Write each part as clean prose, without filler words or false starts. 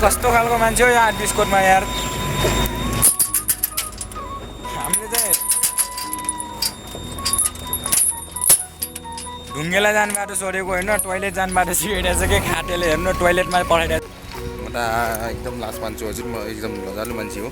कस्तो खालको मान्छे हो यहाँ बिस्कोटमा यार हामीले चाहिँ ढुङ्गेलाई जाने बाटो सोधेको होइन टोइलेट जाने बाटो सिकेको छ कि खाटेले हेर्नु टोइलेटमा पठाइदिएको म त एकदम लास्ट मान्छे हजुर म एकदम लजालु मान्छे हो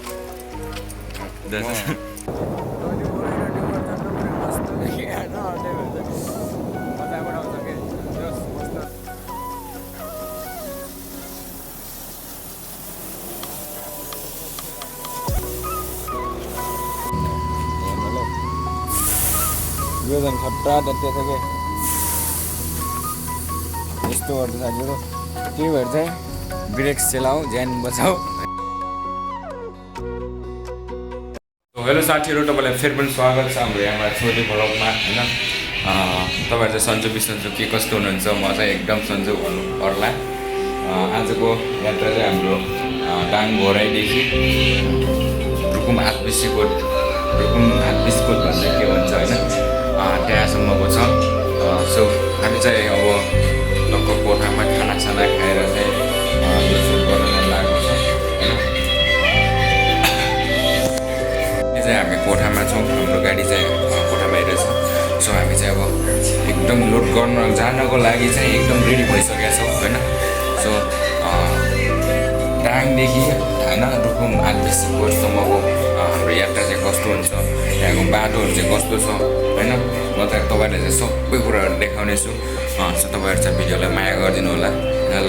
यो झन् खट्टा डट्टे छ कि यस्तो गर्छ साथीहरू त्यही भएर चाहिँ ब्रेक चलाऊ ज्यान बचाऊ हेलो साथीहरू तपाईँलाई फेरि पनि स्वागत छ हाम्रो यहाँ छोरी भ्लगमा होइन तपाईँहरू चाहिँ सन्चो बिसन्चो के कस्तो हुनुहुन्छ म चाहिँ एकदम सन्चो भन्नु पर्ला आजको यात्रा चाहिँ हाम्रो दाङ घोराइदेखि रुकुम हातबिसीकोट भन्दा के भन्छ होइन त्यहाँसम्मको छ सो हामी चाहिँ अब टक्क कोठामा खानासाना खाएर चाहिँ यो सुट गर्न लागेको छ होइन यो चाहिँ हामी कोठामा छौँ हाम्रो गाडी चाहिँ कोठामा हेरेछ सो हामी चाहिँ अब एकदम लोड गर्न जानको लागि चाहिँ एकदम रेडी भइसकेका छौँ होइन सो दाङदेखि होइन रुकुम हातबिसीकोटसम्मको हाम्रो यात्रा चाहिँ कस्तो हुन्छ त्यहाँको बाटोहरू चाहिँ कस्तो छ होइन म त तपाईँहरूलाई चाहिँ सबै कुराहरू देखाउने छु सो तपाईँहरू चाहिँ भिडियोलाई माया गरिदिनु होला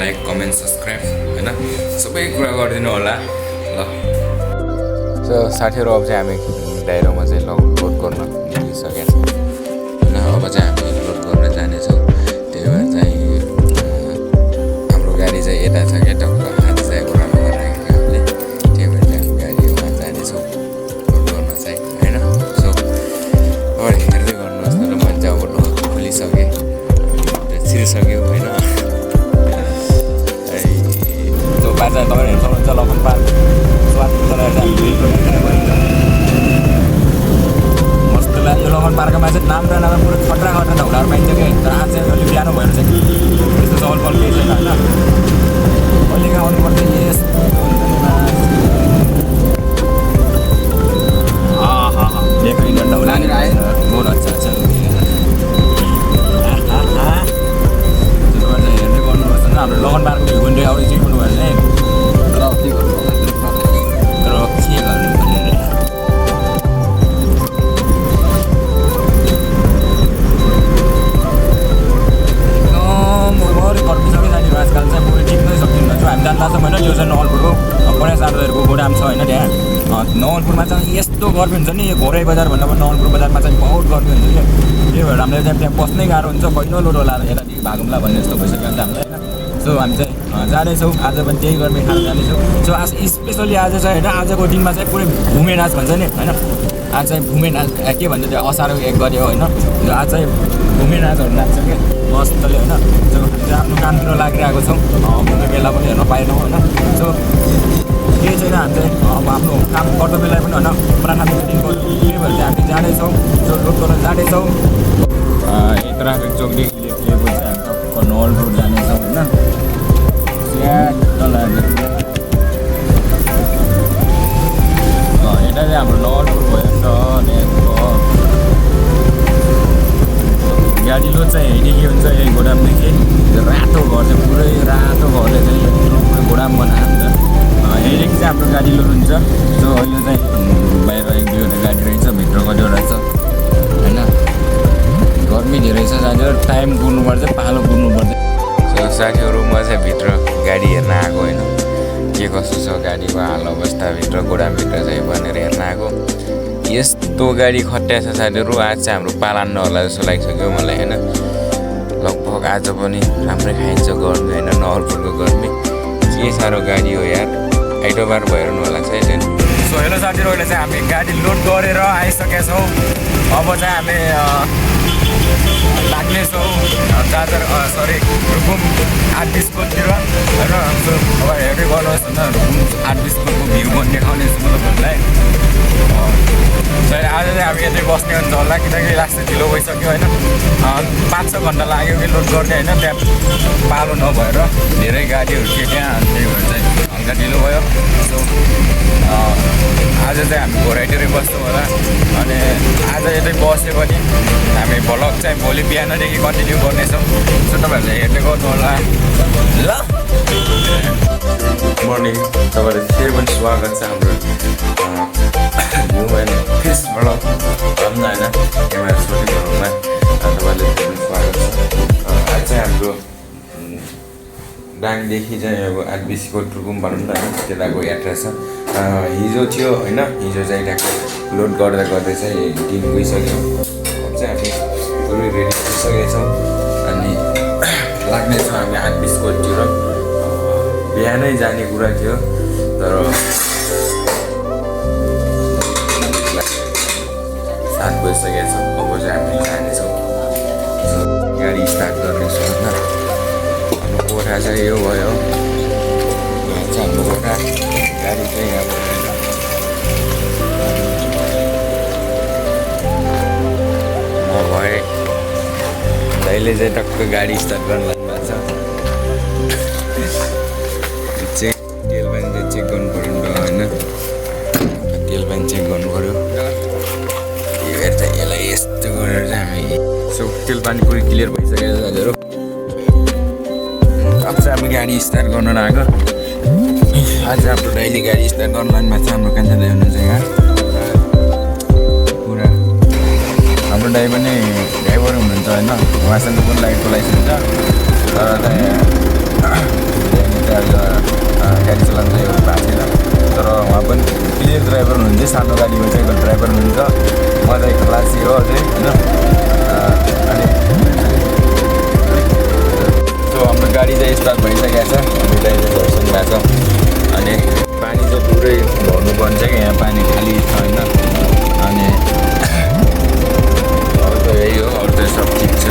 लाइक कमेन्ट सब्सक्राइब होइन सबै कुरा गरिदिनु होला ल सो साथीहरू अब चाहिँ हामी डाइरोमा चाहिँ लोड गर्न निस्किसकेका छौँ होइन अब चाहिँ हामी लोड गर्न जानेछौँ त्यही भएर चाहिँ हाम्रो गाडी चाहिँ यता छ क्या टक्क हात चाहिँ घुराउनु गरिरहेको हामीले त्यही भएर चाहिँ हामी गाडीमा जानेछौँ लोड गर्न चाहिँ होइन सो अब हेर्दै गर्नुहोस् न ल मान्छे अब लोड खोलिसकेँ छिरिसक्यो होइन त्यो बाजा तपाईँहरू हेर्नु सक्नुहुन्छ लखन पार्क स्वाद मस्तो लाग्यो लखन पार्कमा चाहिँ नाम पुरा खट्रा ढौलाहरू पाइन्छ कि तर आज चाहिँ अलिक बिहान भएर चाहिँ त्यस्तो चहल पहल केही छैन होइन अलिक आउनुपर्छ यस्तो हुन्छ नि ढौला नि आयो बहुत अच्छा अच्छा हेर्दै गर्नुपर्छ नि हाम्रो लगन पार्कमा घुम्दै आउने चाहिँ गर्नु भएन तर के गर्नु भनेर गरिसक्यो साथीहरू आजकल चाहिँ पुरै टिप्नै सक्दिनँ जो हामी जान्दा छौँ होइन त्यो चाहिँ नवलपुरको गणेश आर्दहरूको गोदाम छ होइन त्यहाँ नवलपुरमा चाहिँ यस्तो गर्मी हुन्छ नि यो घोरै बजार भन्दा पनि नवलपुर बजारमा चाहिँ बहुत गर्मी हुन्छ कि त्यही भएर हामीलाई त्यहाँ बस्नै गाह्रो हुन्छ कहिलो लोड होला यतादेखि भागौँला भन्ने जस्तो भइसक्यो अन्त हामीलाई होइन सो हामी चाहिँ जाँदैछौँ आज पनि त्यही गर्मी खान जाँदैछौँ सो आज स्पेसली आज चाहिँ होइन आजको दिनमा चाहिँ पुरै भूमे नाच भन्छ नि होइन आज चाहिँ भूमे नाच के भन्छ त्यो असारको एक गऱ्यो होइन आज चाहिँ भूमे नाचहरू नाच्छ क्या मस्तले होइन सो आफ्नो कामतिर लागिरहेको छौँ भूमे बेला पनि हेर्न पाएनौँ होइन सो केही छैन हामी चाहिँ अब आफ्नो काम कर्तव्यलाई पनि होइन प्राथमिकता दिनुपर्छ त्यही भएर चाहिँ हामी जाँदैछौँ सो लोड गर्न जाँदैछौँ ट्राफिक चौकदेखि लेखिएको चाहिँ हामी टक्क नवलपुर जानेछौँ होइन यता चाहिँ हाम्रो नवलपुर भयो नि त गाडी लोड चाहिँ हेरिके हुन्छ यही गोदामदेखि रातो घर चाहिँ पुरै रातो घरले चाहिँ पुरै गोदाम बनाएको हुन्छ हेरेको चाहिँ हाम्रो गाडी लोड हुन्छ जो अहिले चाहिँ बाहिर एक दुईवटा गाडी रहेछ भित्र कतिवटा छ होइन गर्मी धेरै छ साथीहरू टाइम कुर्नुपर्छ पालो कुर्नुपर्छ सो साथीहरू म चाहिँ भित्र गाडी हेर्न आएको होइन के कस्तो छ गाडीको हाल अवस्थाभित्र गोदामभित्र चाहिँ भनेर हेर्न आएको यस्तो गाडी खट्या छ साथीहरू आज चाहिँ हाम्रो पालान नहोला जस्तो लागिसक्यो मलाई होइन लगभग आज पनि राम्रै खाइन्छ गर्मी होइन नवलपुरको गर्मी के साह्रो गाडी हो यार आइतबार भइरहनु होला सायद सो हेलो साथीहरू अहिले चाहिँ हामी गाडी लोड गरेर आइसकेका छौँ अब चाहिँ हामी लाग्नेछौँ रुकुम हातबिसकोटतिर होइन अब हेर्दै गर्नुहोस् न रुकुम हातबिसकोटको भ्यू पनि देखाउने छु तपाईँहरूलाई आज चाहिँ हामी यतै बस्ने हुन्छ होला किनकि लास्ट चाहिँ ढिलो भइसक्यो होइन 5-6 घन्टा लाग्यो कि लोड गर्ने होइन त्यहाँ पालो नभएर धेरै गाडीहरू के त्यहाँ त्यही भएर चाहिँ हिँड्न ढिलो भयो। सो आज चाहिँ हामी घोराइटिरै बस्छौँ होला। अनि आज यतै बसे पनि हामी भ्लग चाहिँ भोलि बिहानदेखि कन्टिन्यू गर्नेछौँ। सो तपाईँहरूले हेर्दै गर्नु होला ल। गुड मर्निङ, तपाईँहरू फेरि पनि स्वागत छ हाम्रो ह्युमन फिस भ्लग भन्न होइन क्यामेरा सुटिङ भ्लगमा तपाईँहरूले फेरि पनि स्वागत छ। आज चाहिँ हाम्रो डाङदेखि चाहिँ अब 8-20 कोट रुकुम भनौँ न होइन, त्यताको यात्रा छ। हिजो थियो होइन, हिजो चाहिँ ट्याक्कै लोड गर्दा गर्दै चाहिँ दिन गइसक्यौँ। अब चाहिँ हामी पुरै रेडी भइसकेका छौँ अनि लाग्नेछौँ हामी 8-20 कोटतिर। बिहानै जाने कुरा थियो तर 7 बजिसकेका छौँ। अब चाहिँ हामी जानेछौँ, गाडी स्टार्ट गर्नेछौँ होइन। हाम्रो कोठा चाहिँ यो भयो, यहाँ चाहिँ हाम्रो कोठा, गाडी चाहिँ यहाँ भयो। म भएँ दाइले चाहिँ टक्क गाडी स्टार्ट गर्न लाग्नुभएको छ। चेक तेल पानी चाहिँ चेक गर्नु पऱ्यो नि त होइन, तेल पानी चेक गर्नु पऱ्यो। त्यही भएर चाहिँ यसलाई यस्तो गरेर चाहिँ हामी सो तेल पानी पुरै क्लियर भइसकेको छ दाजुहरू। अब चाहिँ हामी गाडी स्टार्ट गर्न लाग्यो। आज हाम्रो दाइले गाडी स्टार्ट गर्न लानुभएको छ। हाम्रो कान्छा दाइ हुनुहुन्छ यहाँ पुरा। हाम्रो दाइ पनि ड्राइभर हुनुहुन्छ होइन, उहाँसँग पनि लाइटको लाइसेन्स छ। तर चाहिँ गाडी चलाउनु चाहिँ भएको छैन। तर उहाँ पनि क्लियर ड्राइभर हुनुहुन्छ, सानो गाडीको चाहिँ ड्राइभर हुनुहुन्छ। म चाहिँ खलासी हो अझै होइन। अनि सो हाम्रो गाडी चाहिँ स्टार्ट भइसकेको छ, हाम्रो दाइले दर्शन भएको छ। अनि पानी चाहिँ पुरै भर्नुपर्छ कि यहाँ पानी खाली छ होइन। अनि अरू त यही हो, अरू त सब ठिक छ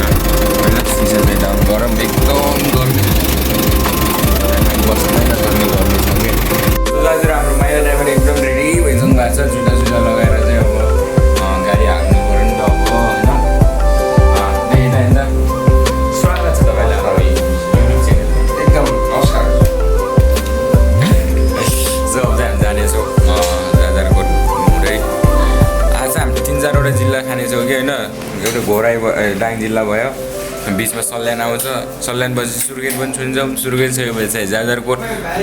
होइन। सिसा चाहिँ डाउन गरम, एकदम गर्मी बस्दैन सक्ने गर्मी छ कि। दाजु हाम्रो माइला ड्राइभर एकदम रेडी भइसक्नु भएको छ, जुत्ता लगाएर चाहिँ अब गाडी हाल्नु पऱ्यो नि त अब होइन। त्यही त होइन। स्वागत छ तपाईँलाई हाम्रो युट्युब च्यानल, एकदम नमस्कार। सो अब चाहिँ हामी जानेछौँ जाजरकोट हुँदै। आज हामीले 3-4वटा जिल्ला खानेछौँ कि होइन। एउटा घोराइ डाङ जिल्ला भयो, बिचमा सल्यान आउँछ, सल्यान पछि सुर्खेत पनि छुन्छौँ, सुर्खेत सकेपछि चाहिँ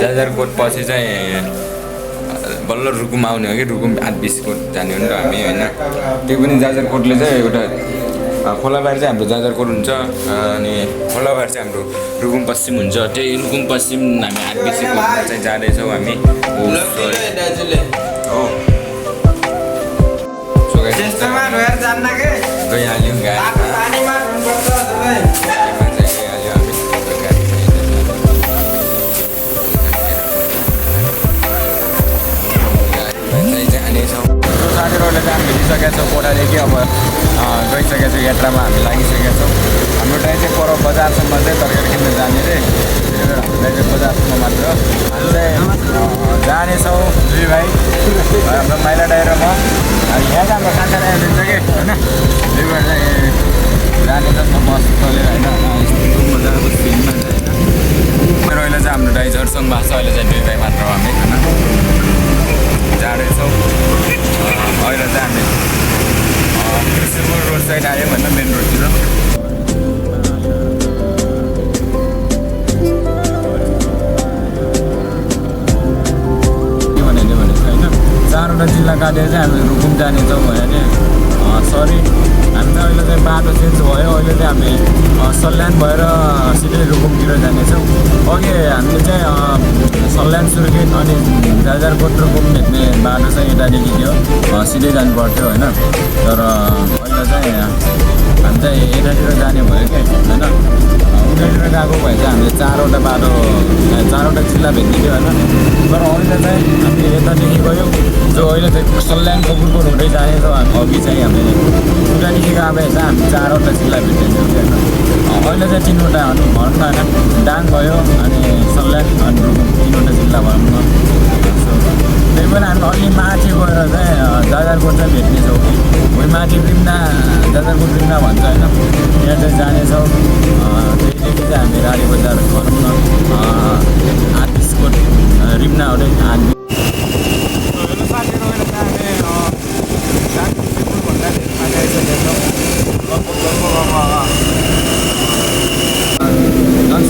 जाजरकोट पछि चाहिँ बल्ल रुकुम आउने हो कि, रुकुम 8-20 कोट जाने हो नि त हामी होइन। त्यो पनि जाजरकोटले चाहिँ एउटा खोलाबार चाहिँ हाम्रो जाजरकोट हुन्छ अनि खोलाबार चाहिँ हाम्रो रुकुम पश्चिम हुन्छ। त्यही रुकुम पश्चिम हामी 8-20 कोटमा चाहिँ जाँदैछौँ हामी। हो गइहाल्यौँ साथीहरूले चाहिँ हामी भेटिसकेका छौँ कोठादेखि। अब गइसकेका छौँ यात्रामा, हामी लागिसकेका छौँ। हाम्रो दाइ चाहिँ पर बजारसम्म चाहिँ तरकारी किन्न जाने रे, हाम्रो दाइ चाहिँ बजारसम्म मात्र। हामी चाहिँ जानेछौँ दुई भाइ, हाम्रो माइला दाइ र म। अनि यहाँ चाहिँ हाम्रो कान्छा दाइ हुनुहुन्छ कि होइन, दुई भएर चाहिँ जानेछौँ मस्तले होइन। मजाको फिल्डमा चाहिँ होइन। अहिले चाहिँ हाम्रो दाइ झर्सँग भएको छ, अहिले चाहिँ दुई भाइ मात्र हो हामी होइन, जाँदैछौँ। अहिले चाहिँ हामी कृष्णपुर रोड साइड आयो भन्दा मेन रोडतिर। के भनेको होइन, 4वटा जिल्ला काटेर चाहिँ हामी रुकुम जानेछौँ भयो नि। सरी, हामी चाहिँ अहिले चाहिँ बाटो चेन्ज भयो। अहिले चाहिँ हामी सल्यान भएर सिधै रुकुमतिर जानेछौँ। अघि हामीले चाहिँ सल्यान सुर्खेत अनि जाजरकोट रुकुम भेट्ने बाटो चाहिँ यतादेखि थियो, सिधै जानु पर्थ्यो होइन। तर अहिले चाहिँ हामी चाहिँ यतातिर जाने भयो कि होइन। उतातिर गएको भए चाहिँ हामीले 4वटा बाटो 4वटा जिल्ला भेट्ने थियो होइन। तर अहिले चाहिँ हामी यतादेखि गयौँ, जो अहिले चाहिँ सल्यान कपुरकोट हुँदै जानेछौँ हामी। अघि चाहिँ हामीले उतादेखि गएको भए चाहिँ हामी 4वटा जिल्ला भेट्ने थियौँ कि होइन। अहिले चाहिँ 3वटा भनौँ न होइन, डाङ भयो अनि सल्यान अनि रुकुम 3वटा जिल्ला भनौँ न। त्यही पनि हामी अलि माथि गएर चाहिँ जाजरकोट चाहिँ भेट्नेछौँ कि भुइँमाथि रिम्ना जाजरकोट रिम्ना भन्छ होइन यहाँ चाहिँ जानेछौँ त्यहीदेखि चाहिँ हामी राडी बजार गरौँ न आर्टिस्टकोट रिम्ना हुँदै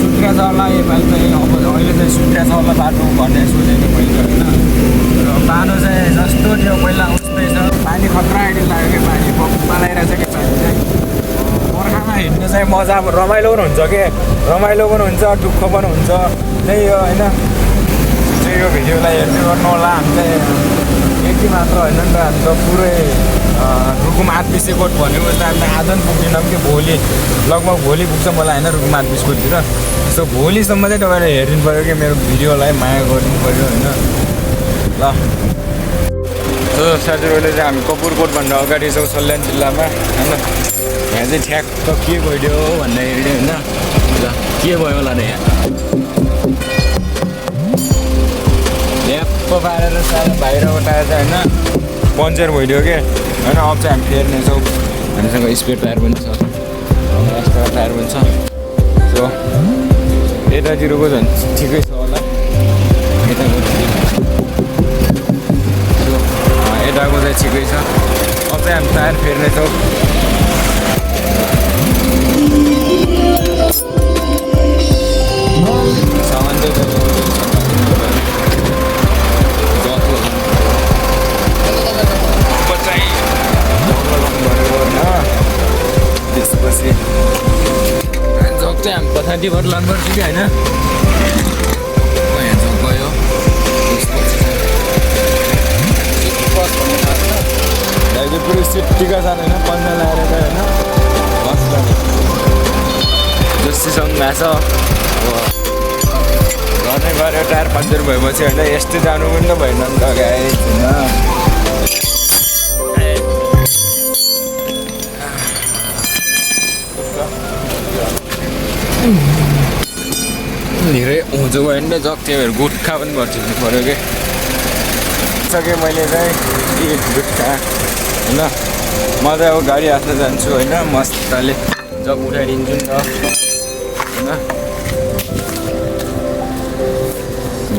सुत्रिया चल्ला योपालि चाहिँ अब अहिले चाहिँ सुत्रिया चल्ला बाटो भन्ने सोचेको पहिला होइन र बाटो चाहिँ जस्तो थियो पहिला उस्तै छ पानी खतरा आइडिया लाग्यो कि पानी पम्पमा लगाइरहेछ कि पानी चाहिँ बर्खामा हिँड्नु चाहिँ मजा रमाइलो पनि हुन्छ कि रमाइलो पनि हुन्छ दुःख पनि हुन्छ त्यही हो होइन चाहिँ यो भिडियोलाई हेर्नु गर्नु होला हामी चाहिँ यति मात्र होइन नि त हामी त पुरै रुकुम आर्टिस्टकोट भनेको जस्तो हामी आज पनि पुग्दैनौँ कि भोलि लगभग भोलि पुग्छ मलाई होइन रुकुम आर्टिस्टकोटतिर सो भोलिसम्म चाहिँ तपाईँले हेरिदिनु पऱ्यो कि मेरो भिडियोलाई माया गरिदिनु पऱ्यो होइन ल सो साथीहरूले चाहिँ हामी कपुरकोटभन्दा अगाडि छौँ सल्यान जिल्लामा होइन यहाँ चाहिँ ठ्याक्क के गइदियो भन्दाखेरि होइन ल के भयो होला र यहाँ ल्याप्प पारेर सानो बाहिरबाट चाहिँ होइन पङ्चर भइदियो कि होइन अब चाहिँ हामी फेर्नेछौँ हामीसँग स्पेयर टायर पनि छ एक्स्ट्रा टायर पनि छ सो यतातिरको झन् ठिकै छ होला यताको सो यताको चाहिँ ठिकै छ अब चाहिँ हामी टायर फेर्नेछौँ सामान त्यसपछि जग चाहिँ हामी पछाडिबाट लानुपर्छ कि होइन यहाँ जग गयो दाइले पुरै सिट टिका जानु होइन पन्जा लगाएर चाहिँ होइन बस्दा जस्तीसँग घाँस अब गर्नै गऱ्यो टायर पन्चर भएपछि होइन यस्तै जानु पनि त भएन नि त गाई धेरै उँझो भयो नि त जग त्यही भएर गुट्खा पनि भर्चिनु पऱ्यो कि सकेँ मैले चाहिँ गुट्खा होइन म चाहिँ अब गाडी हाल्न जान्छु होइन मजाले जग उठाइदिन्छु नि त होइन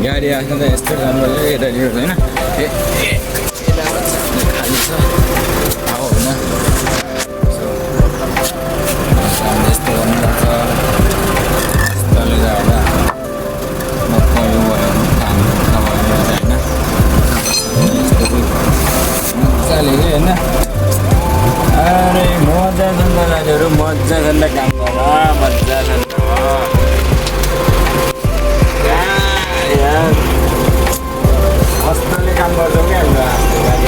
गाडी हाल्न त यस्तो जानुपर्छ यतातिर होइन खाली छ होइन यस्तो गर्नु पर्छ यस्तोले जाँदा मक्कयो भयो काम भयो होइन मजाले कि होइन अरे मजा छ नि त दाजुहरू मजा छ नि त काम गर्दा मजा छ नि त मजाले काम गर्छौँ क्या हाम्रो गाडी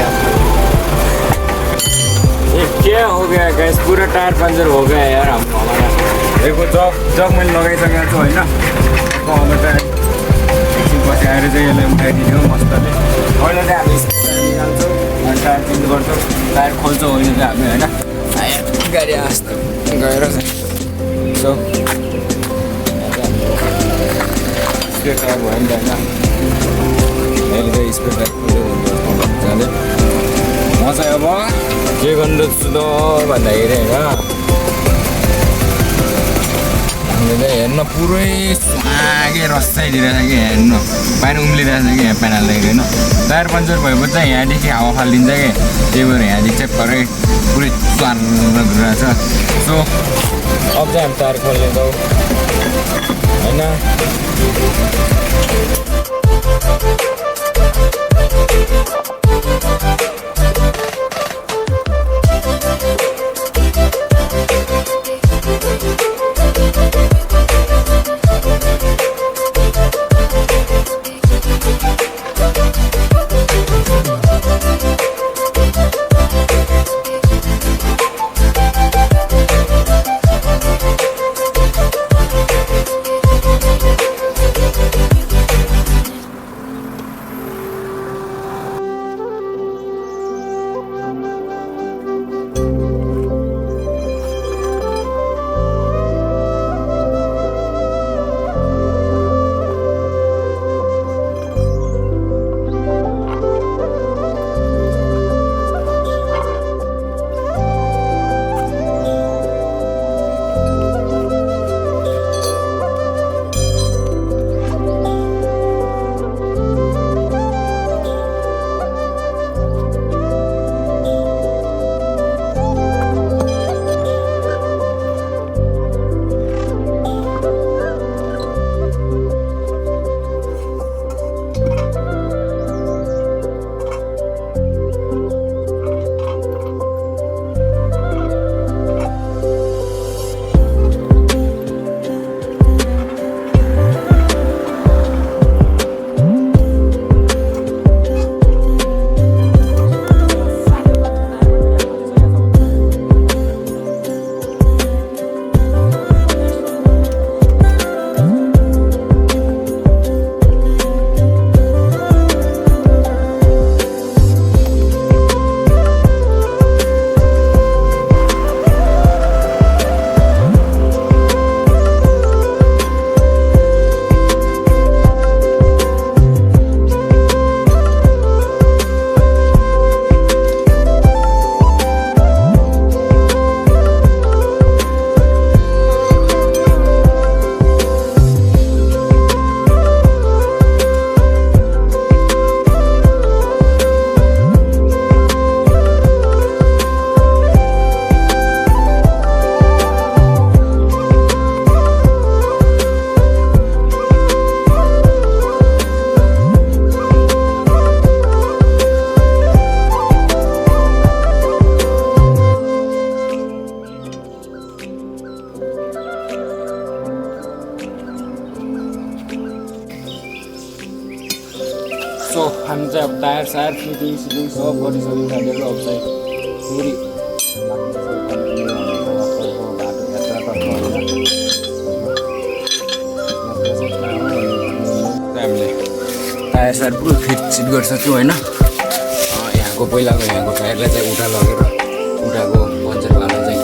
क्या हो गया गैस पूरा टायर पंचर हो गया यार हमको हमारा देखो जग मैले लगाइसकेको छु होइन अब चाहिँ एकछिन पछि आएर चाहिँ यसलाई उठाइदिने हो मजाले पहिला चाहिँ हामी निकाल्छौँ अनि टायर चेन्ज गर्छौँ टायर खोल्छौँ होइन चाहिँ हामी होइन गाडी आस्तो गएर चाहिँ सो स्पेयर टायर भयो नि त होइन अहिले चाहिँ स्पेयर टायर खोल्दै म चाहिँ अब के गर्दैछु त भन्दाखेरि होइन हामीले चाहिँ हेर्न पुरै स्वागे रसाइदिरहेछ कि हेर्नु बाहिर उम्लिरहेछ कि यहाँ प्यानलदेखि होइन टायर पङ्चर भएपछि चाहिँ यहाँदेखि हावा फालिदिन्छ कि त्यही भएर यहाँदेखि चाहिँ परै पुरै स्वार घुरिरहेछ सो अब चाहिँ हामी टायर खोल्नेछौँ होइन सो हामी चाहिँ अब टायर सायर फिटिङ सिटिङ सब गरिसक्यौँ साथीहरू अब चाहिँ फेरि बाटो यात्रातर्फ हामीले टायर सायर पुरो फिट गरिसक्यौँ होइन यहाँको पहिलाको यहाँको टायरलाई चाहिँ उता लगेर उताको पञ्चरवाला चाहिँ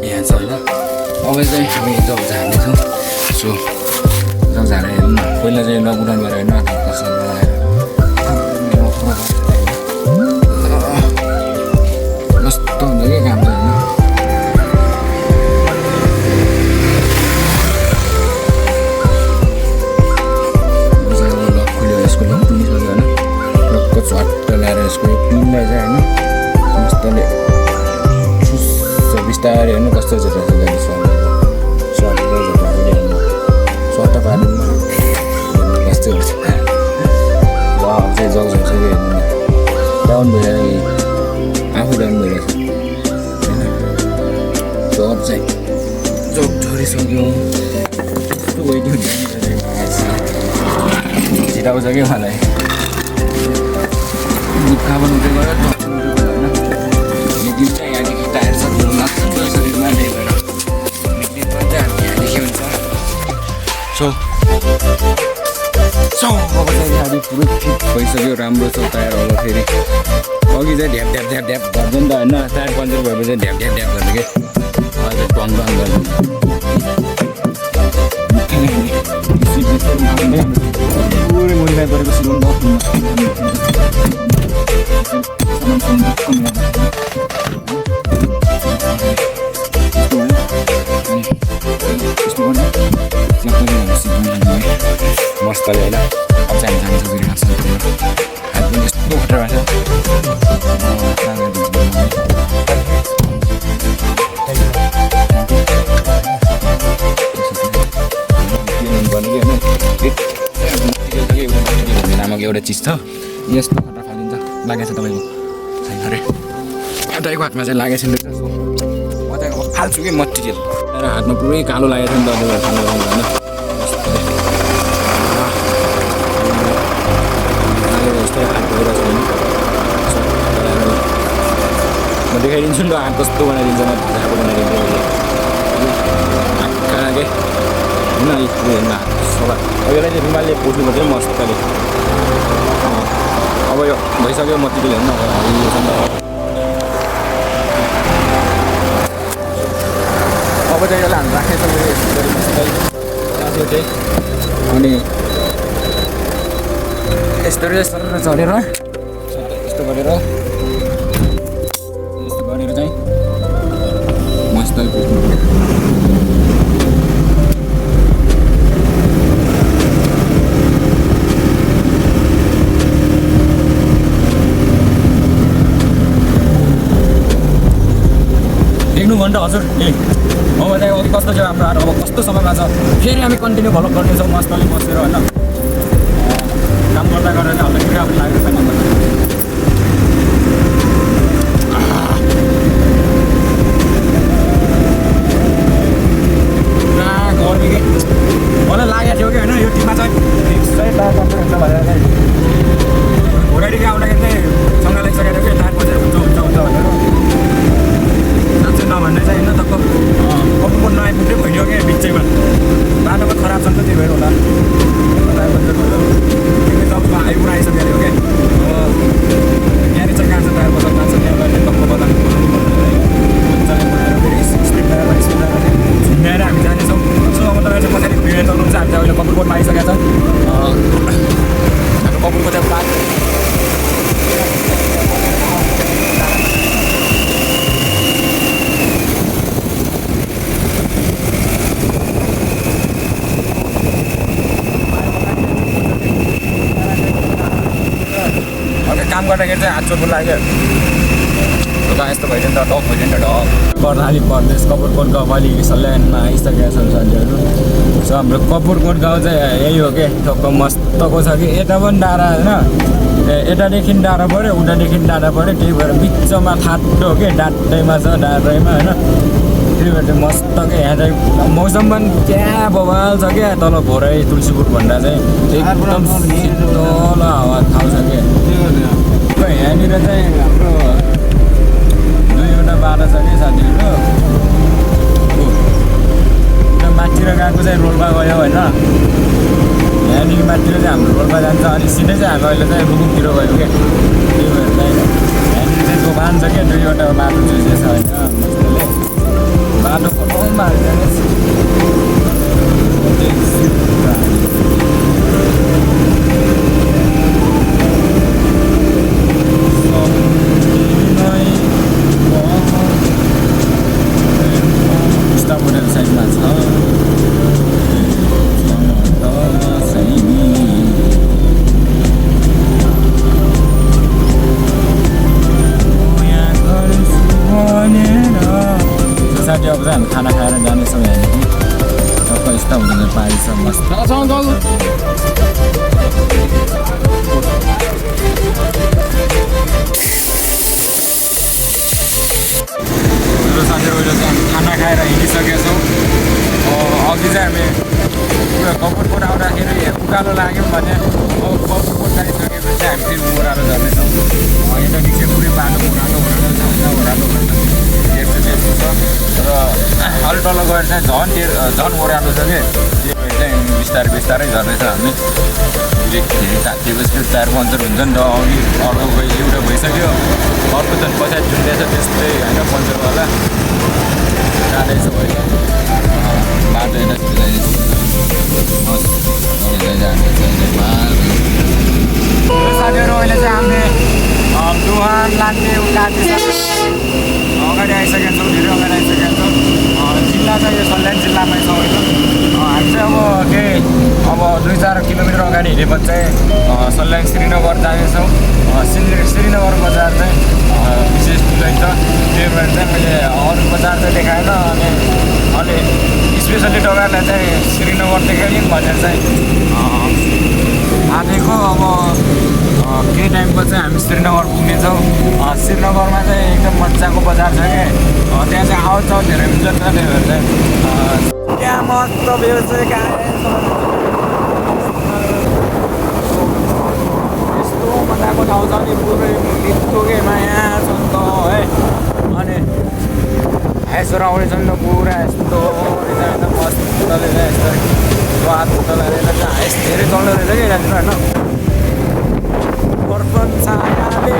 यहाँ छ होइन अब चाहिँ हामी जब जाँदैछौँ सो जब जाँदा हेर्नु न पहिला चाहिँ लकडाउन गरेर होइन कसरी लगाएर कस्तो हुन्छ कि काम चाहिँ होइन लक खुल्यो यसको लक पुगिसक्यो होइन लकको चट्ट ल्याएर यसको पिनलाई चाहिँ होइन मस्तले बिस्तारै हेर्नु कस्तो झोटा छ गाडी सर्ट हेर्नु सर्ट पार्नु कस्तो हुन्छ अब चाहिँ जग झर्सक्यो हेर्नु डाउन भइरहेको आफू डाउन भइरहेको छ जब चाहिँ जग झरिसक्यो कस्तो वेटिङ छिटा आउँछ कि मलाई दुःख बनाउँदै गयो होइन निक्लिन चाहिँ यहाँदेखि टायर सकिनु लाग्छ शरीरमा त्यही भएर निक्लिनमा चाहिँ हामी यहाँदेखि हुन्छ सो अब चाहिँ गाडी पुरै फिट भइसक्यो राम्रो छ टायर अब फेरि अघि चाहिँ ढ्याप ढ्याप ढ्याप ढ्याप गर्छ नि त होइन टायर पन्चर भएपछि ढ्याप ढ्याप ढ्याप गर्नु कि अझै टङ टङ गर्नु पुरै मोडिफाई गरेको सिलोन मस्तले होइन अब चाहिँ हामी जान्छ फेरि हात पनि यस्तो खतरा नामक एउटा चिज छ यस्तो खतरा फालिन्छ लागेको छ तपाईँको छैन अरे एउटाको हातमा चाहिँ लागेको छैन म चाहिँ अब फाल्छु कि मटेरियल तर हातमा पुरै कालो लागेको छ नि त खानु होइन यस्तै हात गएर छैन म देखाइदिन्छु नि त हात कस्तो बनाइदिन्छ म ढाको बनाइदिन्छु आँखा के होइन हेर्नु हात सबै अब यसलाई चाहिँ रुमालले पोस्नुपर्छ मस्तले अब यो भइसक्यो मटेरियल हेर्नु अब चाहिँ यसलाई हामी राखेको चाहिँ अनि यस्तो सर चलेर यस्तो गरेर चाहिँ मस्त देख्नुभयो नि त हजुर ए अब चाहिँ अघि कस्तो छ हाम्रो अब कस्तो समयमा छ फेरि हामी कन्टिन्यू फलो गर्नेछौँ मस्तले बसेर होइन काम गर्दा गरेर चाहिँ हल्ला अब लागेको छैन पुरा गर्मी कि मलाई लागेको थियो कि होइन यो टिममा चाहिँ फिक्सै टायर पम्प हुन्छ भनेर चाहिँ घोडादेखि आउँदाखेरि चाहिँ सँग लागिसकेको थियो कि टायर बजेर हुन्छ भनेर साँच्चै नभन्ने चाहिँ होइन त कपको नआइपुग्दै भइदियो क्या बिचैमा बाटोमा खराब छ नि त त्यही भएर होला टायर बजेर भयो तपाईँको आइपुरा आइसकेको थियो क्या यहाँनिर चाहिँ कहाँ छ टायर बजार कहाँ छ त्यहाँ गएर टक्क बजार मजाले बनाएर फेरि स्पिड टायरमा झुन्ड्याएर हामी जानेछौँ सो अब तपाईँ चाहिँ पछाडि भिडियो चलाउनुहुन्छ हामी चाहिँ अहिले कपुरकोटमा आइसकेको छ हाम्रो कपुरको चाहिँ प्लान काम गर्दाखेरि चाहिँ हात चोटको लाग्यो यस्तो भइदियो नि त डक भइदियो नि त डक कर्णाली प्रदेश कपुरकोट गाउँ अलि सल्यानमा आइसकेका छन् साथीहरू सो हाम्रो कपुरकोट गाउँ चाहिँ यही हो कि टक्क मस्तको छ कि यता पनि डाँडा होइन यतादेखि डाँडा पऱ्यो उतादेखि डाँडा पऱ्यो त्यही भएर बिचमा थाटो के डाँडैमा छ डाँडैमा होइन त्यही भएर चाहिँ मस्तकै यहाँ चाहिँ मौसम पनि क्या बवाल छ क्या तल भोरै तुलसीपुर भन्दा चाहिँ एकदम शीतल हावा खाउँछ कि लुकुमतिर गयो क्या त्यही भएर चाहिँ यहाँनिर चाहिँ दोकान छ क्या 2वटा बाटो चुइसे छ होइन मजाले बाटो कताउमा हालिजानुहोस् मोडल साइडमा छ सोसाइटी अब चाहिँ हामी खाना खाएर जानेछौँ यहाँदेखि सबै स्टप हुँदैन पाइन्छ मस्त साथीहरू अहिले चाहिँ हामी खाना खाएर हिँडिसकेका छौँ अघि चाहिँ हामी पुरा कपुरकोट आउँदाखेरि उकालो लाग्यौँ भने अब कपुरकोट आइसकेपछि हामी फेरि ओह्रालो झर्नेछौँ यतादेखि चाहिँ पुरै बाटो ओह्रालो ओह्रालो भन्छ त्यस्तो छ र अल्टो गएर चाहिँ झन् ओह्रालो छ कि त्यही भएर चाहिँ बिस्तारै बिस्तारै झर्दैछ हामी तातिएपछि फेरि टायर पङ्चर हुन्छ नि त अघि अर्को एउटा भइसक्यो अर्को झन् पछाडि झुन्डेछ त्यस्तै होइन पङ्चरवाला जाँदैछ पहिला बाटो यता साथीहरू अहिले चाहिँ हामीले दुहान लान्ने अगाडि आइसकेका छौँ धेरै अगाडि आइसकेका छौँ जिल्ला चाहिँ यो सल्यान जिल्लामै छ होइन हामी चाहिँ अब केही अब 2-4 किलोमिटर अगाडि हिँडेपछि चाहिँ सल्यान श्रीनगर जानेछौँ श्रीनगर बजार चाहिँ विशेष ठुलै छ त्यही भएर चाहिँ मैले अरू बजार चाहिँ देखाएन अनि अलि स्पेसली डगारलाई चाहिँ श्रीनगर देखाइदिउँ भनेर चाहिँ आँटेको अब केही टाइमको चाहिँ हामी श्रीनगर पुग्नेछौँ श्रीनगरमा चाहिँ एकदम मजाको बजार छ कि त्यहाँ चाहिँ आउँछ धेरै हुन्छ नि त त्यही भएर चाहिँ त्यहाँ मस्त भ्यू चाहिँ यस्तो मजाको ठाउँ छ नि पुरै मिठोकै माया छ नि त है अनि यसो आउँदैछ नि त पुरा यस्तो एकदम मस्तले चाहिँ यस्तो स्वाद लगाएर चाहिँ हाइस धेरै चल्दो रहेछ कि यतातिर होइन अर्पण छायाले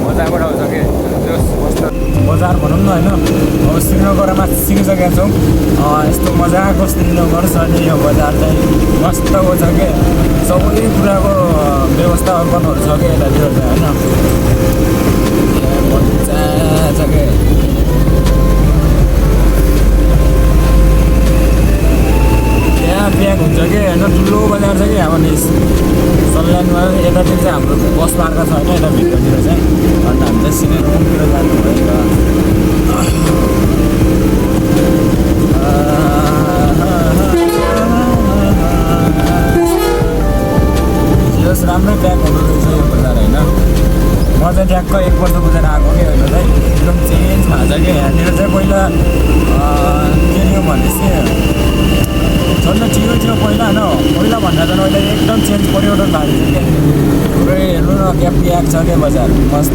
मजाको ठाउँ छ कि मस्त बजार भनौँ न होइन अब श्रीनगरमा सिकिसकेका छौँ यस्तो मजाको श्रीनगर छ नि यो बजार चाहिँ मस्तको छ कि सबै कुराको व्यवस्थापनहरू छ कि यतातिर चाहिँ होइन मजा छ कि त्यहाँ ब्याग हुन्छ कि होइन ठुलो बजार छ कि अब नि सल्यानमा यतातिर चाहिँ हाम्रो बस पार्क छ होइन यता भित्रतिर चाहिँ अन्त हामी चाहिँ सिधै रुमतिर जानु भएछ जस राम्रै ब्याग हुँदो रहेछ यो बजार होइन म चाहिँ ट्याक्क 1 वर्ष बुझेर आएको कि होइन चाहिँ एकदम चेन्ज भएको छ कि यहाँनिर चाहिँ पहिला के थियो भनेपछि झन् चियो पहिला होइन पहिला भन्दा त अहिले एकदम चेन्ज परिवर्तन भएको छ क्या पुरै हेर्नु न क्या प्याक छ क्या बजार मस्त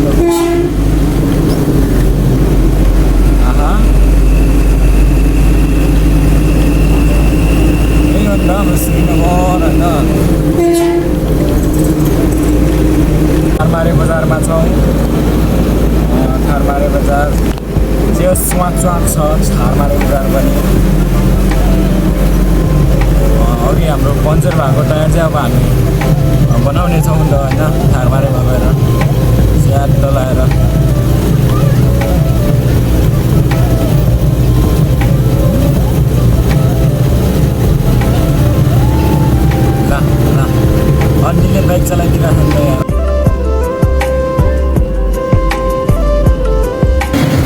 आहा यही हो नि त श्रीनगर होइन थारमारे बजारमा छौँ थारमारे बजार जे स्वाक छ थारमारे बजार पनि अघि हाम्रो पङ्चर भएको टायर चाहिँ अब हामी बनाउने छौँ नि त होइन थारमारेमा गएर स्याट लगाएर ल अन्नीले बाइक चलाइदिरहेको छ यहाँ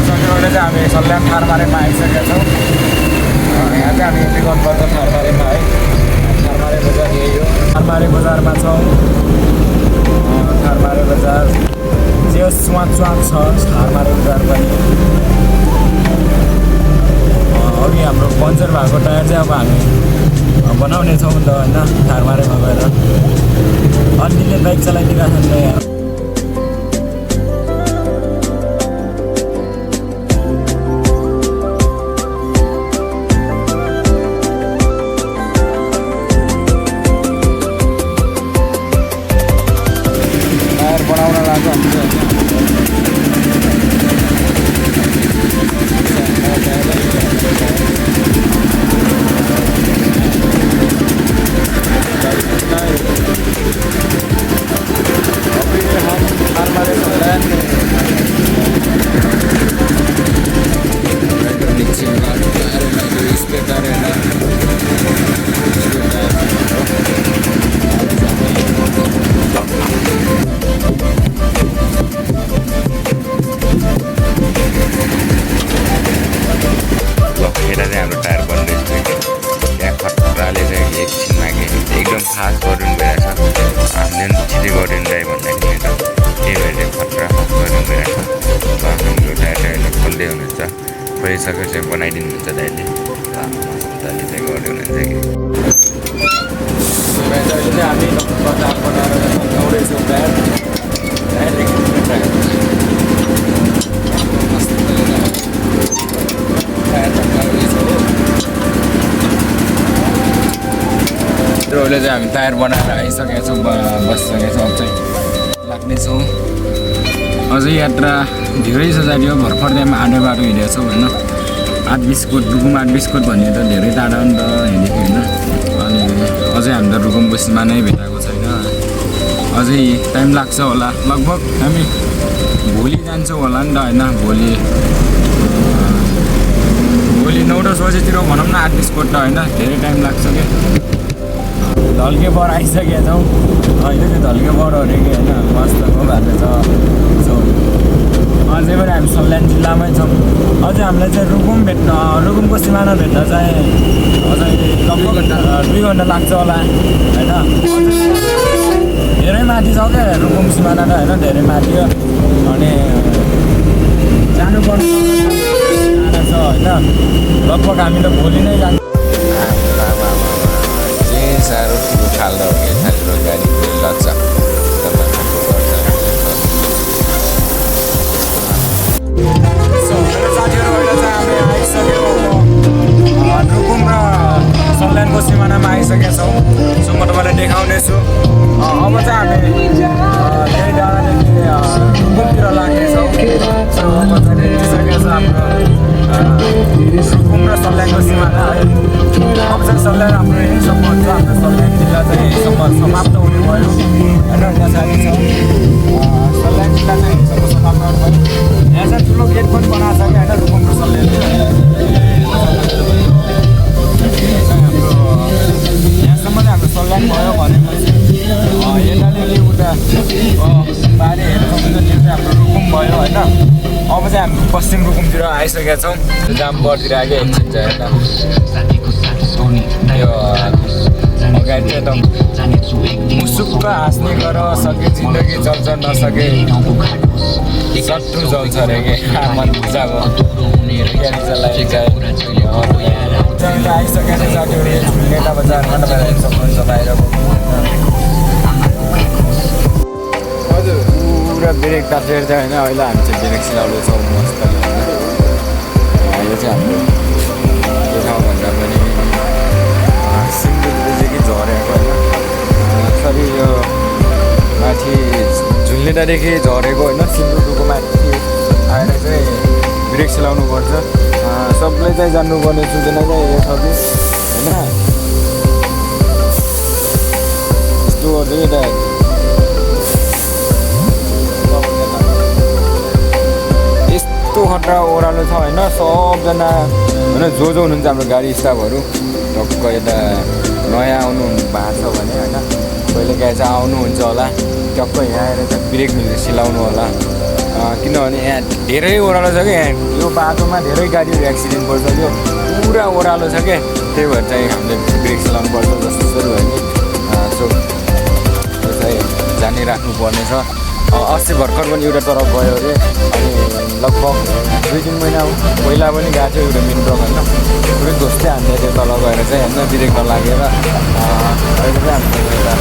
सकेर चाहिँ हामी सल्यान थारमारेमा आइसकेका छौँ यहाँ चाहिँ हामी एन्ट्री गर्नुपर्छ थारमारेमा है थारमारे बजार यही हो थारमारे बजारमा छौँ थारमारे बजार जे स्वाक छ थारमारे बजार पनि अघि हाम्रो पङ्चर भएको टायर चाहिँ अब हामी बनाउने छौँ नि त होइन थारमारेमा गएर अन्नीले बाइक चलाइदिरहेको छ यहाँ फास्ट गरिदिनु भइरहेछ हामीले पनि छिटै गरिदिनु दाइ भन्दाखेरि त त्यही भएर खतरा गरिदिनु भइरहेछ हाम्रो दाइले खोल्दै हुनुहुन्छ खोलिसकेपछि बनाइदिनु हुन्छ दाइले मजाले चाहिँ गर्दै हुनुहुन्छ कि अहिले चाहिँ हामी बजार बनाएर ल्याउँदैछौँ टायर अहिले चाहिँ हामी टायर बनाएर आइसकेका छौँ बसिसकेका छौँ अब चाहिँ लाग्नेछौँ अझै यात्रा धेरै छ जाने हो भर्खर त्यहाँ आडो बाटो हिँडेको छौँ होइन 8 बिस्कुट रुकुम 8 बिस्कुट भन्ने त धेरै टाढा हो नि त हिँडेको होइन अनि अझै हामी त रुकुमको सीमा नै भेटाएको छैन अझै टाइम लाग्छ होला लगभग हामी भोलि जान्छौँ होला नि त होइन भोलि 9-10 बजीतिर भनौँ न 8 बिस्कुट त होइन धेरै टाइम लाग्छ क्या धल्के बर आइसकेका छौँ अहिले चाहिँ धल्के बर अरे कि होइन मस्त घाल्ने छ अझै पनि हामी सल्यान जिल्लामै छौँ अझै हामीलाई चाहिँ रुकुमको सिमाना भेट्न चाहिँ अझै लगभग 2 घन्टा लाग्छ होला होइन धेरै माथि छ क्या रुकुम सिमाना त होइन धेरै माथि हो अनि जानुपर्ने छ होइन लगभग हामी त भोलि नै जान्छ साह्रो ठुलो खाल्दा हो कि खाली गाडी लग्छ साथीहरू अहिले चाहिँ हामी आइसकेको रुकुम र सल्यानको सिमानामा आइसकेका छौँ सो म तपाईँलाई देखाउनेछु अब चाहिँ हामी धेरै डाँडादेखि रुकुमतिर लाग्नेछौँ सो अब चाहिँ देखिसकेको छ हाम्रो रुकुम र सल्यानको सिमाना है अब चाहिँ सल्यान हाम्रो यहीँसम्म हुन्छ हाम्रो सल्यान जिल्ला चाहिँ यहीँसम्म समाप्त हुने भयो होइन यहाँ साथी छ सल्यान जिल्ला चाहिँ यहीँसम्म समाप्त हुने भयो यहाँ चाहिँ ठुलो गेट पनि बनाएको छ कि होइन रुकुम र सल्यानले हाम्रो यहाँसम्म चाहिँ हाम्रो सल्यान भयो भनेपछि यतादेखि उता बारे हेर्नु सक्नुहुन्छ त्यो चाहिँ हाम्रो रुकुम भयो होइन अब चाहिँ हामी पश्चिम रुकुमतिर आइसकेका छौँ जामबरतिर आगे एकछिन चाहिँ होइन यो अगाडि चाहिँ एकदम मुसुक्क हाँस्ने गर सके जिन्दगी चल्छ नसके शत्रु जल्छ अरे के मन बुझाएको गाडी चलाइन्छ आइसकेका छ साथीहरू नेता बजारमा तपाईँ हेर्नु सक्नुहुन्छ बाहिरको पुरा ब्रेक तातेर चाहिँ होइन अहिले हामी चाहिँ ब्रेक सिलाउँदैछौँ मस्तले होइन यो चाहिँ हाम्रो त्यो ठाउँ भन्दा पनि सिङ्गुदेखि झरेको होइन सरी यो माथि झुल्नेटादेखि झरेको होइन सिङ्गुको माथि आएर चाहिँ ब्रेक सिलाउनु पर्छ सबले चाहिँ जान्नुपर्ने सूचना चाहिँ यो छ कि होइन यस्तो गर्दै यता यस्तो खतरा ओह्रालो छ होइन सबजना होइन जो हुनुहुन्छ हाम्रो गाडी स्टाफहरू टक्क यता नयाँ आउनु भएको छ भने होइन कहिले काहीँ चाहिँ आउनुहुन्छ होला टक्क यहाँ आएर चाहिँ ब्रेक सिलाउनु होला किनभने यहाँ धेरै ओह्रालो छ कि यहाँ यो बाटोमा धेरै गाडीहरू एक्सिडेन्ट पर्छ त्यो पुरा ओह्रालो छ क्या त्यही भएर चाहिँ हामीले ब्रेक सिलाउनु पर्छ जस्तो भयो नि सो त्यो चाहिँ जानिराख्नु पर्ने छ अस्ति भर्खर पनि एउटा तरफ गयो अरे अनि लगभग 2-3 महिना पहिला पनि गएको थियो एउटा मेन ब्लक होइन पुरै दोस्तै हामीले त्यो तल गएर चाहिँ होइन ब्रेक नलागेर अहिले चाहिँ हामीले एउटा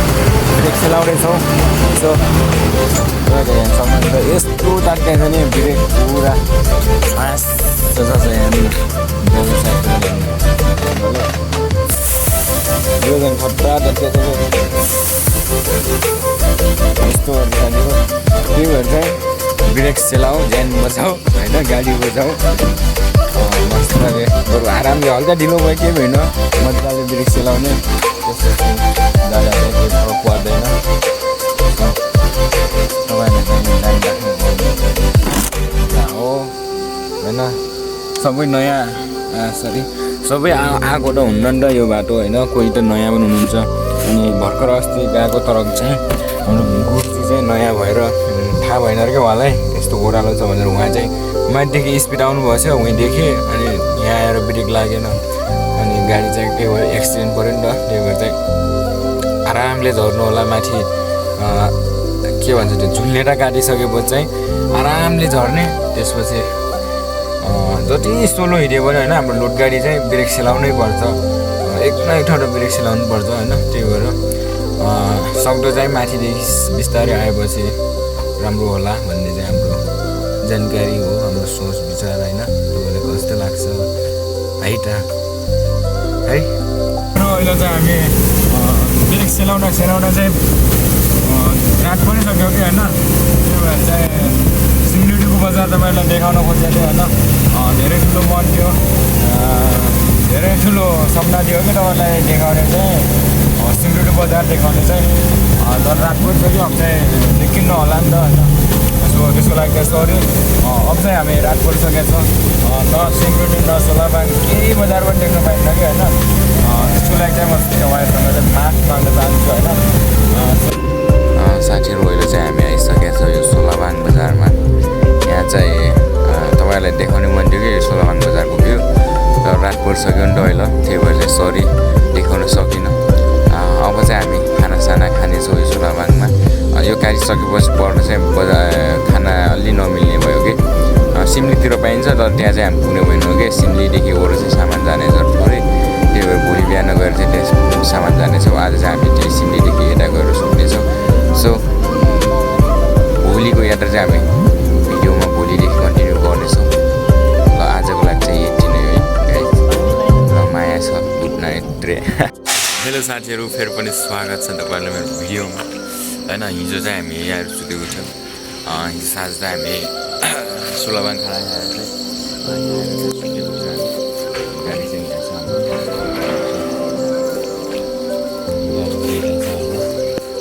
ब्रेक सिलाउँदैछौँ सो यहाँसम्म त यस्तो तात्काइ छ नि ब्रेक पुरा हाँस्छ यहाँनिर यो झन् खतरा तात्काइ छ यस्तो त्यही भएर चाहिँ ब्रेक सेलाऊ ज्यान बचाऊ होइन गाडी बचाऊ मजाले बरु आरामले हल्का ढिलो भयो केही भएन मजाले ब्रेक सेलाउने त्यस्तो जाँदा चाहिँ केही फरक पर्दैन तपाईँहरूले चाहिँ ध्यान राख्नु हो होइन सबै नयाँ सबै आएको त हुन्न नि त यो बाटो होइन कोही त नयाँ पनि हुनुहुन्छ अनि भर्खर अस्ति गएको तरफ चाहिँ हाम्रो गुर्जी चाहिँ नयाँ भएर थाहा भएन अरे क्या उहाँलाई यस्तो ओह्रालो छ भनेर उहाँ चाहिँ माथिदेखि स्पिड आउनुभएको छ उहीँ देखेँ अनि यहाँ आएर ब्रेक लागेन अनि गाडी चाहिँ के भयो एक्सिडेन्ट पऱ्यो नि त त्यही भएर चाहिँ आरामले झर्नु होला माथि के भन्छ त्यो झुल्नेर काटिसकेपछि चाहिँ आरामले झर्ने त्यसपछि जति सोलो हिँड्यो भने होइन हाम्रो लोड गाडी चाहिँ ब्रेक सेलाउनै पर्छ एक न एक ठाउँ ब्रेक सेलाउनु पर्छ होइन त्यही भएर सक्दो चाहिँ माथिदेखि बिस्तारै आएपछि राम्रो होला भन्ने चाहिँ हाम्रो जानकारी हो हाम्रो सोच विचार होइन तपाईँलाई कस्तो लाग्छ है त है र अहिले चाहिँ हामी ब्रेक सेलाउन चाहिँ रात पनि सक्यो कि होइन त्यही भएर चाहिँ सिलगढीको बजार तपाईँलाई देखाउन खोजेको थियो होइन धेरै ठुलो मन थियो धेरै ठुलो सपना थियो कि तपाईँलाई देखाउने चाहिँ सिलगढी बजार देखाउने चाहिँ तर रात पुगिसक्यो अब चाहिँ देखिन्न होला नि त होइन त्यसको लागि चाहिँ सरी अब चाहिँ हामी रात पुगिसकेका छौँ न सिलगढी न सोलाबाङ केही बजार पनि देख्न पाइन्न कि होइन त्यसको लागि चाहिँ म तपाईँहरूसँग चाहिँ माफ माग्न चाहन्छु होइन साथीहरू अहिले चाहिँ हामी आइसकेका छौँ यो सोलाबाङ बजारमा यहाँ चाहिँ तपाईँलाई देखाउने मन थियो कि यो सोलाबाङ बजारको भ्यू तर रात परिसक्यो नि त अहिले त्यही भएर चाहिँ सरी देखाउन सकिनँ अब चाहिँ हामी खानासाना खानेछौँ यो सोलाबाङमा यो काटिसकेपछि पर्न चाहिँ खाना अलि नमिल्ने भयो कि सिमलीतिर पाइन्छ तर त्यहाँ चाहिँ हामी पुग्ने भएन कि सिमलीदेखि अरू चाहिँ सामान जाने जरुरत पऱ्यो त्यही भएर भोलि बिहान गएर चाहिँ त्यहाँ सामान जानेछौँ आज चाहिँ हामी त्यही सिमलीदेखि यता गएर सुत्नेछौँ सो भोलिको यात्रा चाहिँ हामी भिडियोमा भोलिदेखि कन्टिन्यू गर्नेछौँ ल आजको लागि चाहिँ यति नै है र माया छ गुड नाइट रे हेलो साथीहरू फेरि पनि स्वागत छ तपाईँलाई मेरो भिडियोमा होइन हिजो चाहिँ हामी यहाँ सुतेको थियौँ हिजो साँझ चाहिँ हामी सोलाबाङ खाना खाएर चाहिँ गाडी चाहिँ यहाँ छ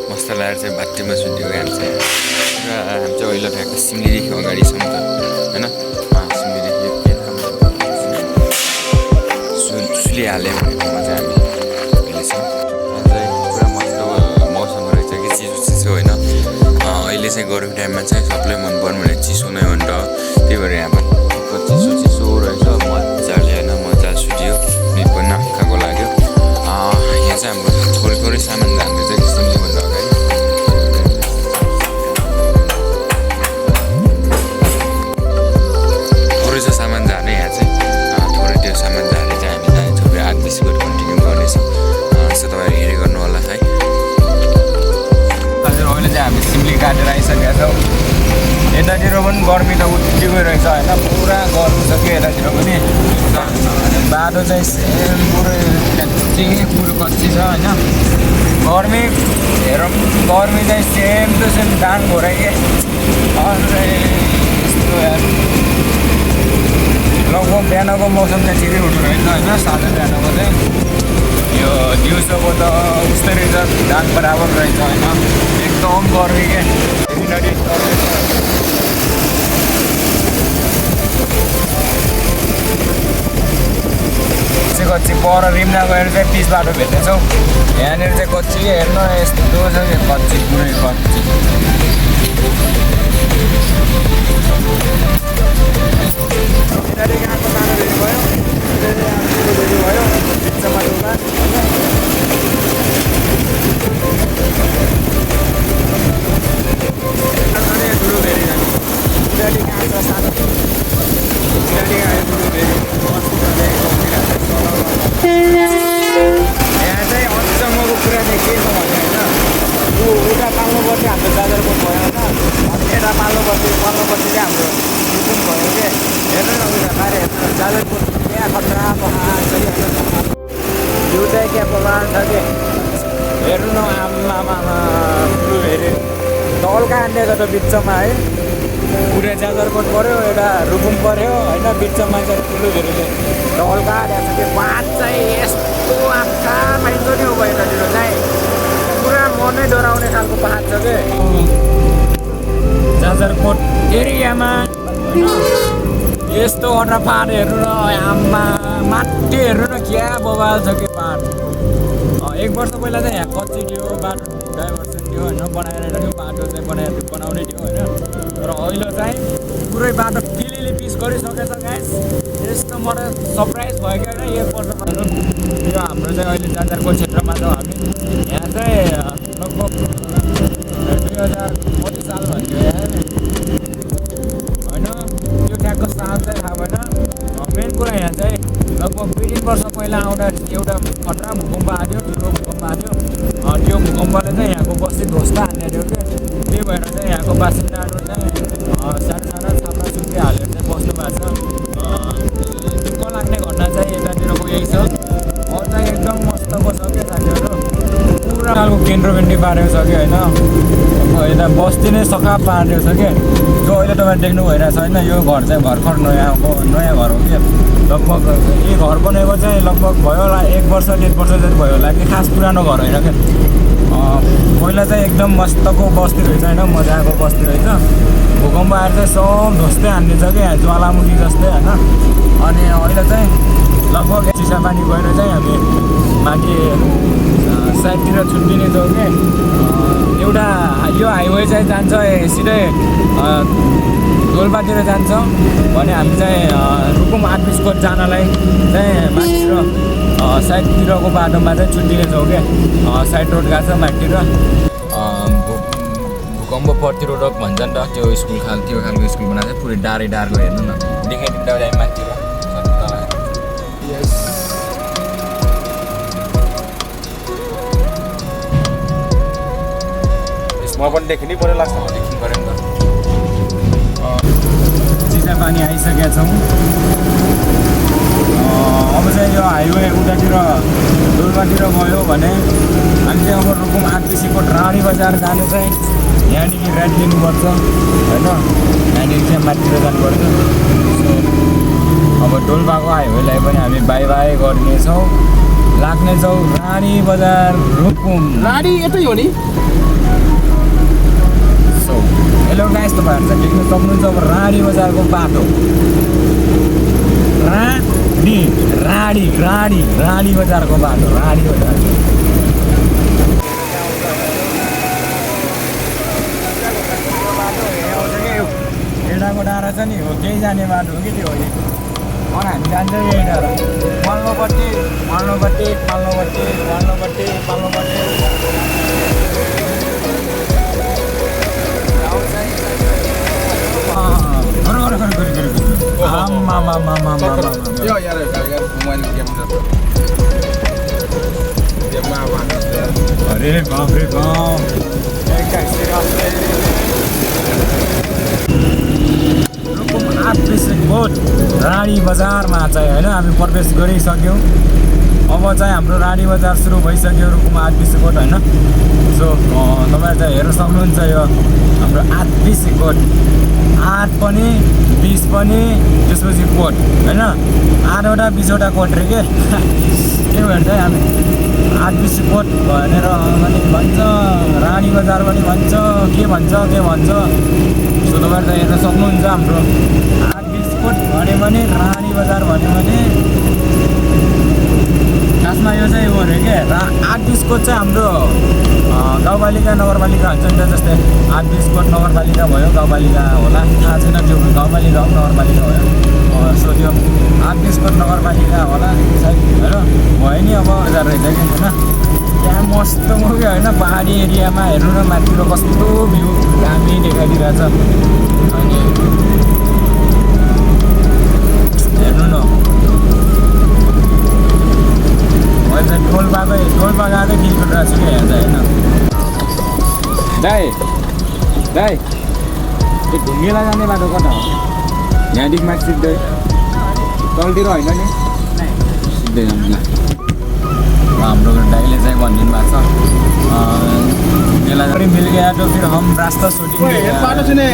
मस्त लगाएर चाहिँ बाटोमा सुत्यो हामी चाहिँ र हामी चाहिँ अहिले ठ्याक्क सिमलीदेखि अगाडि छौँ त होइन सिमलीदेखि सुलिहाल्यो भने ठाउँमा चाहिँ हामी अहिले छौँ चाहिँ पुरा मस्त मौसम रहेछ कि चिसो चिसो होइन अहिले चाहिँ गरमको टाइममा चाहिँ सबलाई मनपर्ने भने चिसो नै हो नि त त्यही भएर यहाँ पनि चिसो चिसो रहेछ मजाले होइन मजाले सुत्यो निद पनि नखाएको लाग्यो यहाँ चाहिँ हाम्रो थोरै थोरै सामान जान्छ चाहिँ सिमलीभन्दा अगाडि थोरै छ सामान जाने यहाँ चाहिँ थोरै त्यो सामान जाने चाहिँ हामी जानेछौँ फेरि आठ बिस गरी कन्टिन्यू गर्नेछौँ सो तपाईँहरू हेरी गर्नु होला है हजुर अहिले चाहिँ हामी सिमली काटेर आइसकेका छौँ यतातिर पनि गर्मी त उत्तिकै रहेछ होइन पुरा गर्मी छ कि यतातिर पनि बाटो चाहिँ सेम पुरै पुरो कच्ची छ होइन गर्मी हेरौँ गर्मी चाहिँ सेम टु सेम डाङ घोराइ के यस्तो लगभग बिहानको मौसम चाहिँ ठिकै हुँदो रहेछ होइन साँझ बिहानको चाहिँ यो दिउँसोको त उस्तै रहेछ धान बराबर रहेछ होइन एकदम गर्मी के कच्ची पर रिम्ना गएर चाहिँ पिच बाटो भेट्नेछौँ यहाँनिर चाहिँ कच्ची हेर्नु यस्तो छ कि कच्ची पुरै कच्ची यहाँ चाहिँ अचम्मको कुरा चाहिँ के छ भने होइन उता पाल्नुपर्छ हाम्रो जाजरकोट भयो होइन यता पाल्नुपर्छ चाहिँ हाम्रो जुन भयो कि हेर्नु न उता बाहिर हेर्नु जाजरकोट क्या खतरा पहाड छ कि यो चाहिँ क्या पहाड छ कि हेर्नु न आमामा हेरे दलका हान्दिएको त बिचमा है पुरै जाजरकोट पऱ्यो एउटा रुकुम पऱ्यो होइन बिचमा चाहिँ ठुलो भेरीले दलका हालेको छ कि पाँच चाहिँ यस्तो आँखा पाइन्छ नि हो यतातिर चाहिँ पुरा मनै डराउने खालको पाहाड छ कि जाजरकोट एरियामा यस्तो अट्रा पाहाड हेर्नु न आम्मा माथि हेर्नु न क्या बबाल छ कि पाहाड एक वर्ष पहिला चाहिँ यहाँ कच्ची थियो बाटो डाइभर्सन थियो होइन बनाएर थियो बाटो चाहिँ बनाउने थियो होइन तर अहिले चाहिँ पुरै बाटो पिलिले फिनिस गरिसकेछ गाइस। यस्तो मलाई सरप्राइज भयो कि होइन एकपल्ट यो हाम्रो चाहिँ अहिले जाजरको क्षेत्रमा छौँ हामी। यहाँ चाहिँ लगभग 2025 साल भयो यहाँ होइन। त्यो ठ्याक्क साल चाहिँ थाहा भएन। मेन कुरा यहाँ चाहिँ लगभग 15 वर्ष पहिला आउँदा एउटा खतरा भूकम्प आयो, ठुलो भूकम्प आयो। त्यो भूकम्पले चाहिँ यहाँको बस्ती ध्वस्त हान्यो कि त्यही भएर चाहिँ यहाँको बासिन्दाहरू चाहिँ सानो सानो छाप्रा सुत्के हालेर चाहिँ बस्नु भएको छ। दुःख लाग्ने घटना चाहिँ यतातिरको यही छ। अरू चाहिँ एकदम मस्तको छ क्या साथीहरू, पुरा खालको केन्द्रबिन्दु पारेको छ कि होइन। यता बस्ती नै सखा पारेको छ कि जो अहिले तपाईँ देख्नु भइरहेको छ होइन। यो घर चाहिँ भर्खर नयाँ घर हो कि लगभग यो घर बनेको चाहिँ लगभग भयो होला 1 वर्ष 1.5 वर्ष जति भयो होला कि। खास पुरानो घर होइन क्या। पहिला चाहिँ एकदम मस्तको बस्ती रहेछ होइन, मजाको बस्ती रहेछ। भूकम्प आएर चाहिँ सब ध्वस्तै हान्दिन्छ कि यहाँ ज्वालामुखी जस्तै होइन। अनि अहिले चाहिँ लगभग चिसापानी गएर चाहिँ हामी माथि साइडतिर छुट्टिने छौँ कि। एउटा यो हाइवे चाहिँ जान्छ सिधै डोल्पातिर जान्छ भने हामी चाहिँ रुकुम 8 बिस्कोट जानलाई चाहिँ माथितिर साइडतिरको बाटोमा चाहिँ छुट्टिने छौँ क्या। साइड रोड गएको छ माथितिर। भूकम्प प्रतिरोधक भन्छ नि त त्यो स्कुल त्यो खालको स्कुल बनाएको छ। पुरै डाँडै डाँडको हेर्नु न, देखाइदिँदा चाहिँ माथितिर म पनि देखिनै पर्यो लाग्छ। देखिनु पऱ्यो नि त। चिसापानी आइसकेका छौँ। अब चाहिँ यो हाइवे उतातिर डोल्पातिर गयो भने हामी चाहिँ अब रुकुम 8 बिस्कोट राडी बजार जानु चाहिँ यहाँदेखि राइट लिनुपर्छ होइन। यहाँदेखि चाहिँ माथितिर जानुपर्छ। अब डोल्पाको हाइवेलाई पनि हामी बाई बाई गर्नेछौँ। लाग्नेछौँ राडी बजार रुकुम। राडी यतै हो नि। हेलो गाइस, तपाईँहरू चाहिँ देख्न सक्नुहुन्छ अब राडी बजारको बाटो। राडी बजारको बाटो, राडी बजार। एडाको डाँडा छ नि हो, त्यही जाने बाटो हो कि त्यो हो। अनि हामी जान्छ यही डाँडा माल्लोपट्टि। Yo, यार मोबाइल गेम अरे बाप रे बाप, रुकुम 8 बिस्कोट राडी बजारमा चाहिँ होइन हामी प्रवेश गरिसक्यौँ। अब चाहिँ हाम्रो राडी बजार सुरु भइसक्यो रुकुम 8 बिस्कोट होइन। सो तपाईँहरू चाहिँ हेर्न सक्नुहुन्छ यो हाम्रो 8 बिस्कोट। 8 पनि 20 पनि त्यसपछि कोट होइन। 8वटा 20वटा कोट रे के। त्यही भएर चाहिँ हामी 8 बिस्कोट भनेर पनि भन्छ, राडी बजार पनि भन्छ, के भन्छ। सो तपाईँहरू चाहिँ हेर्न सक्नुहुन्छ हाम्रो 8 बिस्कोट भन्यो भने राडी बजार भन्यो भने खासमा यो चाहिँ हो अरे के। 8 बिस्कोट चाहिँ हाम्रो गाउँपालिका नगरपालिका हुन्छ नि त। जस्तै 8 बिस्कोट नगरपालिका भयो, गाउँपालिका होला, थाहा छैन त्यो गाउँपालिका हो नगरपालिका भयो। सो त्यो 8 बिस्कोट नगरपालिका होला सायद होइन भयो नि। अब बजार रहेछ कि होइन। त्यहाँ मस्तो मुभी होइन, पहाडी एरियामा हेर्नु न माथितिर कस्तो भ्यू दामी देखाइदिरहेछ। अनि हेर्नु न मैले चाहिँ डोल्पाकै फिल गरिरहेको छु क्या यहाँ चाहिँ होइन। दाइ त्यो ढुङ्गेला जाने बाटो कता हो? यहाँदेखि माथि सिधै तलतिर होइन नि, सिधै जानु ल। हाम्रो दाइले चाहिँ भनिदिनु भएको छ ढुङ्गेला मिल गया तो फिर हम रास्ता सोचेंगे।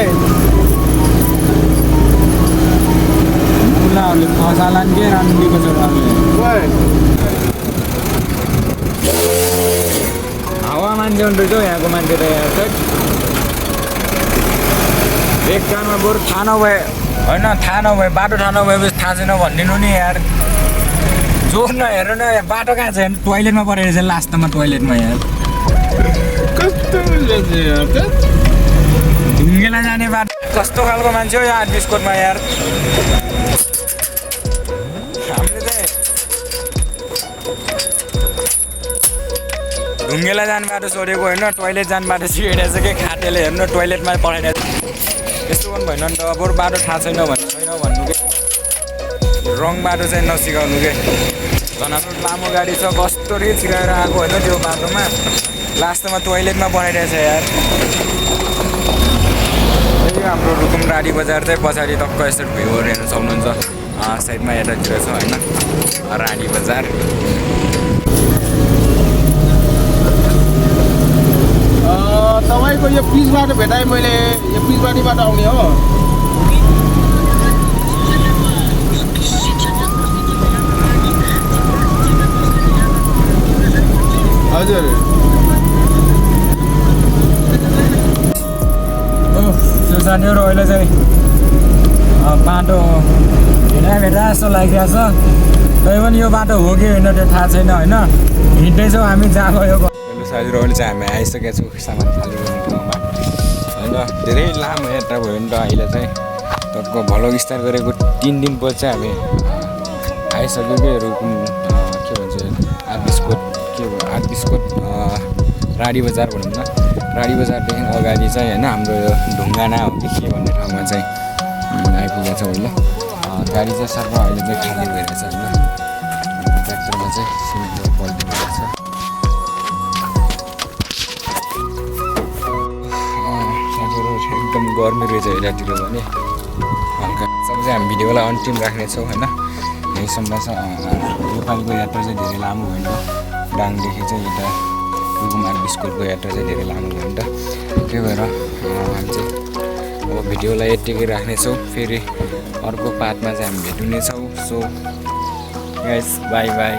मुलाहरूले खसालान के रामदीको छोराहरूले हावा मान्छे हुँदैछ यहाँको मान्छे त। यहाँ चाहिँ एक कानमा बरु थाहा नभए होइन, थाहा नभए बाटो थाहा नभएपछि थाहा छैन भनिदिनु नि यार। जो नहेर न बाटो कहाँ छ, टोइलेटमा परेर चाहिँ लास्टमा टोइलेटमा यार। ढुङ्गेला जाने बाटो कस्तो खालको मान्छे हो यो 8-20 कोटमा यार हामीले चाहिँ ढुङ्गेला जाने बाटो सोधेको होइन टोइलेट जाने बाटो सिकेको छ कि खाटेले हेर्नु टोइलेटमा पठाइदिएको यस्तो पनि भएन नि त बरु बाटो थाहा छैन भन्नु के रङ बाटो चाहिँ नसिकाउनु के झन् हाम्रो लामो गाडी छ कस्तरी सिकाएर आएको होइन त्यो बाटोमा लास्टमा टोइलेटमा पठाइरहेछ यार त्यही हाम्रो रुकुम राडी बजार चाहिँ पछाडि टक्क यसो भ्यूहरू हेर्न सक्नुहुन्छ साइडमा यतातिर छ होइन राडी बजार तपाईँको यो पिचबाट भेटाएँ मैले यो पिचबारीबाट आउने हो हजुर त्यो साथीहरू अहिले चाहिँ बाटो भेटा जस्तो लागिरहेको छ तै पनि यो बाटो हो कि होइन त्यो थाहा छैन होइन हिँड्दैछौँ हामी जहाँ गयो साथीहरू अहिले चाहिँ हामी आइसकेका छौँ सामान फाल्ने ठाउँमा होइन धेरै लामो यात्रा भयो नि त अहिले चाहिँ तपाईँको भ्लग स्टार्ट गरेको 3 दिनपछि चाहिँ हामी आइसक्यो कि रुकुम के भन्छ 8-20 कोट राडी बजार भनौँ न राडी बजारदेखि अगाडि चाहिँ होइन हाम्रो यो ढुङ्गाना हो कि के भन्ने ठाउँमा चाहिँ आइपुगेको छ होइन गाडी चाहिँ सर्व अहिले चाहिँ खाली भइरहेछ होइन ट्र्याक्टरमा चाहिँ सिमेन्टहरू पल्टिरहेको छ साथीहरू एकदम गर्मी रहेछ यतातिर भने हल्का सब चाहिँ हामी भिडियोलाई अन्तिम राख्नेछौँ होइन यहीसम्म छ नेपालको यात्रा चाहिँ धेरै लामो भयो नि त डाङदेखि चाहिँ यता रुकुम 8-20 कोटको यात्रा चाहिँ धेरै लामो भयो नि त त्यही भएर हामी चाहिँ अब भिडियोलाई यत्तिकै राख्नेछौँ फेरि अर्को पार्टमा चाहिँ हामी भेट्नेछौँ सो गाइस बाई बाई